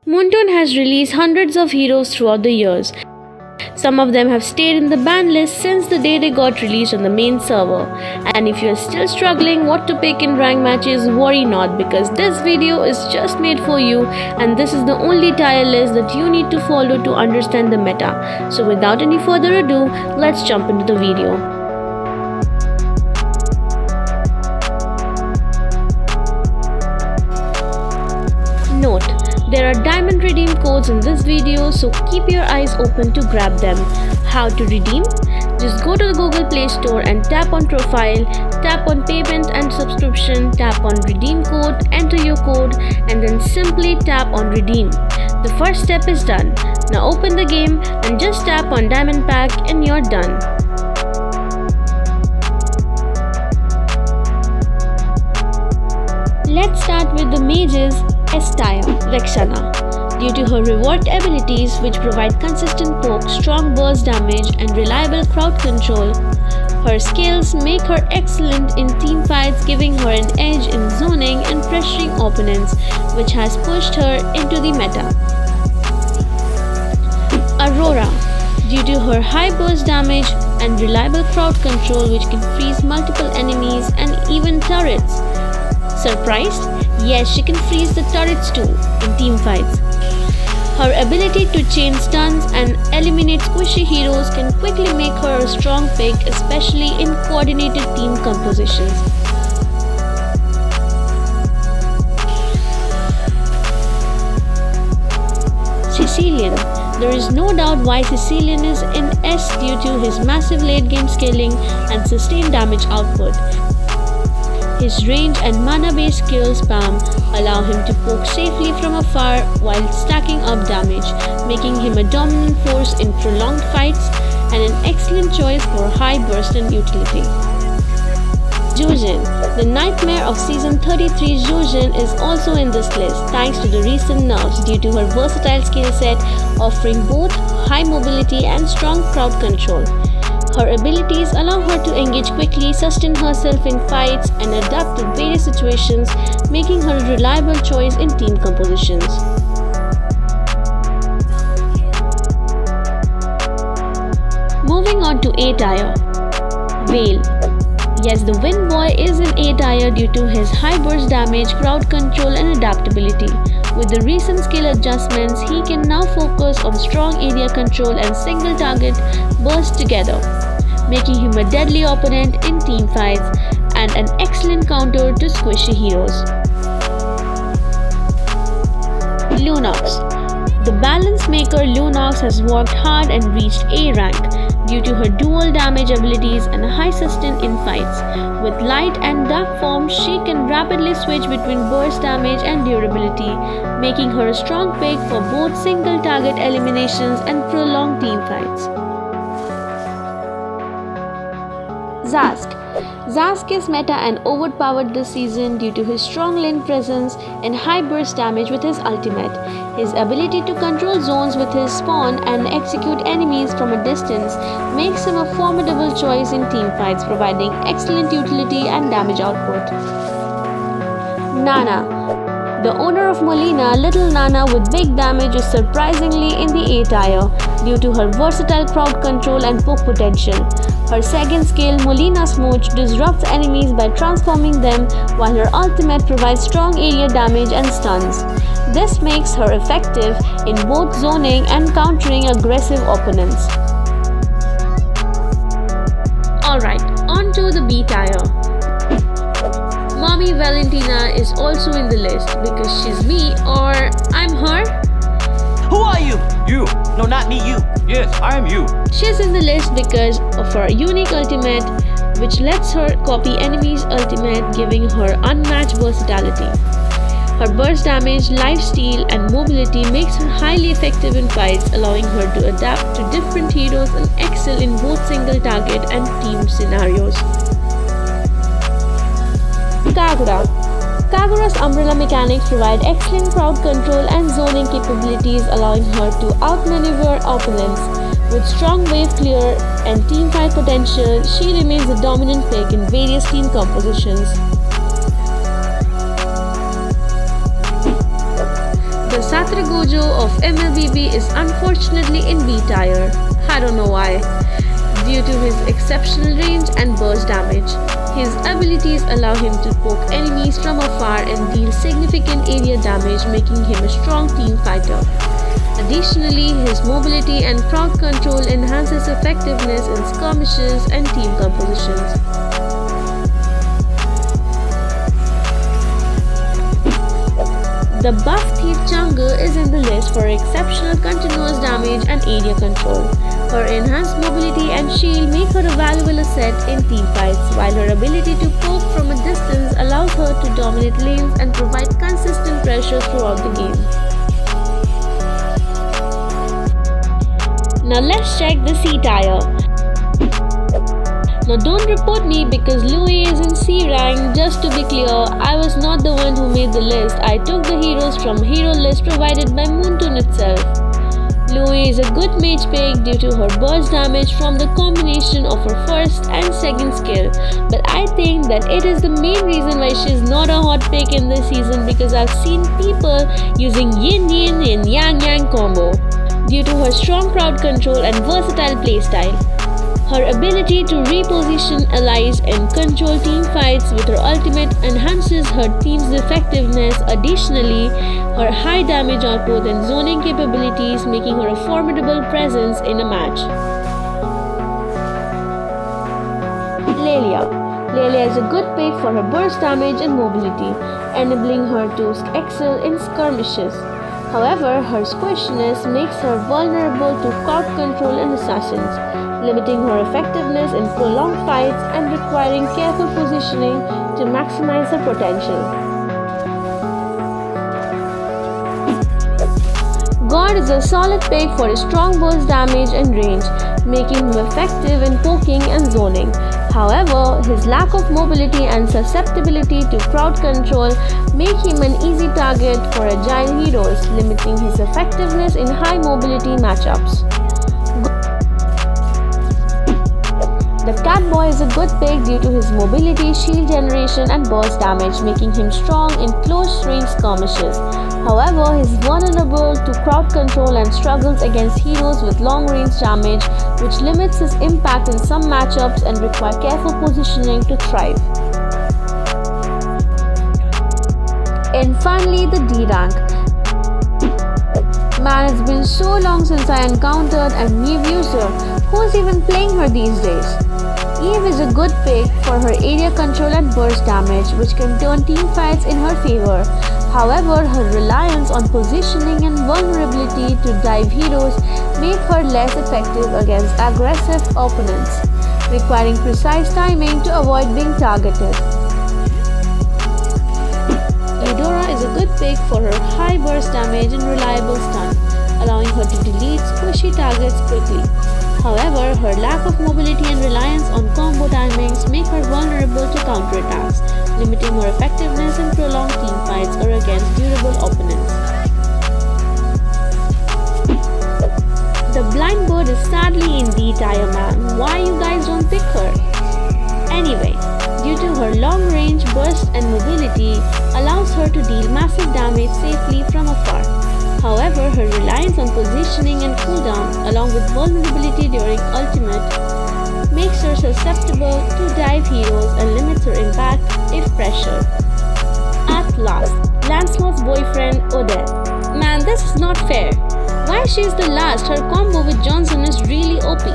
Moonton has released hundreds of heroes throughout the years. Some of them have stayed in the ban list since the day they got released on the main server. And if you are still struggling what to pick in rank matches, worry not, because this video is just made for you and this is the only tier list that you need to follow to understand the meta. So without any further ado, let's jump into the video. Note: there are diamond redeem codes in this video, so keep your eyes open to grab them. How to redeem? Just go to the Google Play Store and tap on Profile, tap on Payment and Subscription, tap on Redeem Code, enter your code, and then simply tap on Redeem. The first step is done. Now open the game and just tap on Diamond Pack and you're done. Let's start with the mages. S-Tier, Rekshana. Due to her reward abilities which provide consistent poke, strong burst damage and reliable crowd control, her skills make her excellent in team fights, giving her an edge in zoning and pressuring opponents, which has pushed her into the meta. Aurora. Due to her high burst damage and reliable crowd control which can freeze multiple enemies and even turrets. Surprised? Yes, she can freeze the turrets too in team fights. Her ability to chain stuns and eliminate squishy heroes can quickly make her a strong pick, especially in coordinated team compositions. Sicilian. There is no doubt why Sicilian is in S due to his massive late game scaling and sustained damage output. His range and mana-based skill spam allow him to poke safely from afar while stacking up damage, making him a dominant force in prolonged fights and an excellent choice for high burst and utility. Jujin. The nightmare of Season 33 Jujin is also in this list thanks to the recent nerfs due to her versatile skill set offering both high mobility and strong crowd control. Her abilities allow her to engage quickly, sustain herself in fights, and adapt to various situations, making her a reliable choice in team compositions. Moving on to A-Tier. Vale. Yes, the Wind Boy is in A-Tier due to his high burst damage, crowd control, and adaptability. With the recent skill adjustments, he can now focus on strong area control and single target burst together, making him a deadly opponent in team fights and an excellent counter to squishy heroes. Lunox. The balance maker Lunox has worked hard and reached A rank due to her dual damage abilities and high sustain in fights. With light and dark form, she can rapidly switch between burst damage and durability, making her a strong pick for both single target eliminations and prolonged team fights. Zazk. Zazk is meta and overpowered this season due to his strong lane presence and high burst damage with his ultimate. His ability to control zones with his spawn and execute enemies from a distance makes him a formidable choice in team fights, providing excellent utility and damage output. Nana. The owner of Molina, Little Nana with big damage, is surprisingly in the A-Tier due to her versatile crowd control and poke potential. Her second skill, Molina Smooch, disrupts enemies by transforming them, while her ultimate provides strong area damage and stuns. This makes her effective in both zoning and countering aggressive opponents. Alright, on to the B-Tier. Mommy Valentina is also in the list because she's me or I'm her. Who are you? You. No, not me, you. Yes, I am you. She's in the list because of her unique ultimate, which lets her copy enemies' ultimate, giving her unmatched versatility. Her burst damage, lifesteal, and mobility makes her highly effective in fights, allowing her to adapt to different heroes and excel in both single target and team scenarios. Kagura. Kagura's umbrella mechanics provide excellent crowd control and zoning capabilities, allowing her to outmaneuver opponents. With strong wave clear and teamfight potential, she remains a dominant pick in various team compositions. The Satragojo of MLBB is unfortunately in B tier. I don't know why. Due to his exceptional range and burst damage, his abilities allow him to poke enemies from afar and deal significant area damage, making him a strong team fighter. Additionally, his mobility and crowd control enhances effectiveness in skirmishes and team compositions. The buff Thief Chang'e is in the list for exceptional continuous damage and area control. Her enhanced mobility and shield make her a valuable asset in team fights, while her ability to poke from a distance allows her to dominate lanes and provide consistent pressure throughout the game. Now let's check the C tier. Now don't report me because Louis is in C rank. Just to be clear, I was not the one who made the list. I took the heroes from hero list provided by Moonton itself. Louis is a good mage pick due to her burst damage from the combination of her first and second skill. But I think that it is the main reason why she is not a hot pick in this season, because I've seen people using yin yin and yang yang combo due to her strong crowd control and versatile playstyle. Her ability to reposition allies and control team fights with her ultimate enhances her team's effectiveness. Additionally, her high damage output and zoning capabilities making her a formidable presence in a match. Lelia is a good pick for her burst damage and mobility, enabling her to excel in skirmishes. However, her squishiness makes her vulnerable to crowd control and assassins, limiting her effectiveness in prolonged fights and requiring careful positioning to maximize her potential. God is a solid pick for his strong burst damage and range, making him effective in poking and zoning. However, his lack of mobility and susceptibility to crowd control make him an easy target for agile heroes, limiting his effectiveness in high mobility matchups. The Catboy is a good pick due to his mobility, shield generation and burst damage, making him strong in close range skirmishes. However, he is vulnerable to crowd control and struggles against heroes with long range damage, which limits his impact in some matchups and require careful positioning to thrive. And finally, the D rank. Man, it's been so long since I encountered a new user. Who's even playing her these days? Eve is a good pick for her area control and burst damage, which can turn team fights in her favor. However, her reliance on positioning and vulnerability to dive heroes make her less effective against aggressive opponents, requiring precise timing to avoid being targeted. Eudora is a good pick for her high burst damage and reliable stun, allowing her to delete squishy targets quickly. However, her lack of mobility and reliance on combo timings make her vulnerable to counterattacks, limiting her effectiveness in prolonged team fights or against durable opponents. The Blind Bird is sadly in D tier, man. Why you guys don't pick her? Anyway, due to her long range, burst and mobility allows her to deal massive damage safely from afar. However, her reliance on positioning and cooldown, along with vulnerability during ultimate, makes her susceptible to dive heroes and limits her impact if pressured. At last, Lancelot's boyfriend Odette. Man, this is not fair. Why she's the last? Her combo with Johnson is really OP.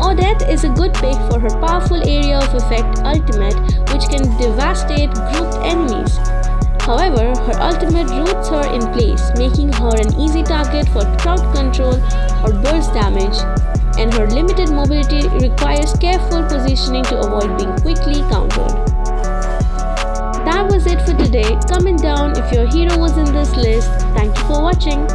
Odette is a good pick for her powerful area of effect ultimate, which can devastate grouped enemies. However, her ultimate roots her in place, making her an easy target for crowd control or burst damage, and her limited mobility requires careful positioning to avoid being quickly countered. That was it for today. Comment down if your hero was in this list. Thank you for watching.